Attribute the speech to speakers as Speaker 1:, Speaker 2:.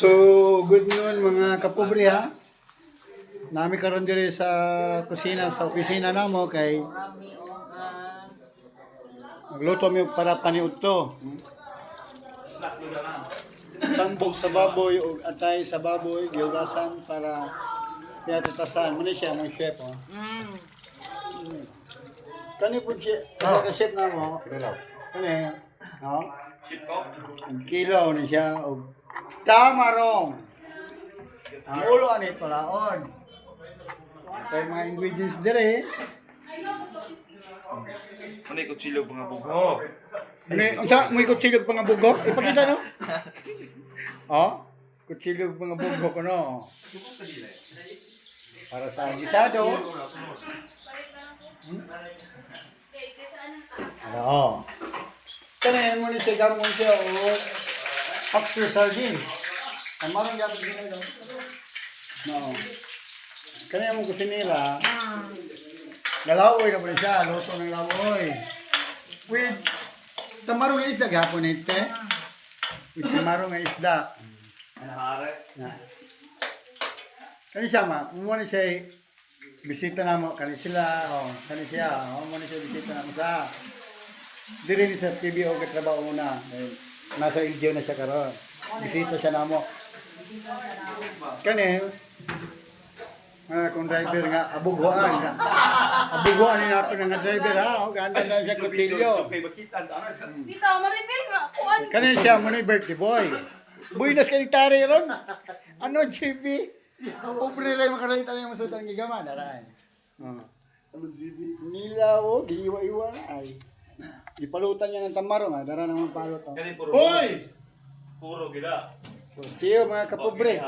Speaker 1: So, good noon mga kapobre ha. Nami karon diri sa kusina, sa opisina namo kay magluto mi og para paniudto. Tambok sa baboy o atay sa baboy, gihugasan para pinatutasan. Muna siya, mga chef oh. Kani po siya, ka chef namo. Kani, no? Kilo ni siya og tamarong. Ang ulo ani palaon. Kay mga ingredients dire.
Speaker 2: Ano yung kutsilog mga bugok?
Speaker 1: May kutsilog pa nga bugok. Ipakita no? Oh, kutsilog pa nga bugok no. Para sa gisado. Ano? Kani mo ni siya gamon siya o extra sardines. Ang marang gabot din ito. No. Kani mo kusinila. Galawoy na pala siya, luto ng lawoy. With tamarong nga isda gapon ito. With tamarong nga isda. Kani siya ma, muna siya bisita na mo, kani sila, kani siya, muna siya bisita na mo sa diri ni sa TV o katrabaho muna. Nasa LGU na siya karon. Bisita siya na mo. Kani, kung driver nga, abughoan nga. Abughoan ni nato nga driver ha. O, ganda na siya kutsilyo.
Speaker 3: Dito, ma-reveal nga. Kuan.
Speaker 1: Kani siya mo na birthday boy. Buinas ka ni Tari ron. Ano, GB? Pobre rin makarita niya masutang gigaman. Aray. Ano, GB? Nila o, giiwa-iwa na ay. Ipalutan niya ng tamarong ha. Dara naman palot.
Speaker 2: Kani puro
Speaker 1: Hoy!
Speaker 2: puro gila.
Speaker 1: So, see you mga kapobre.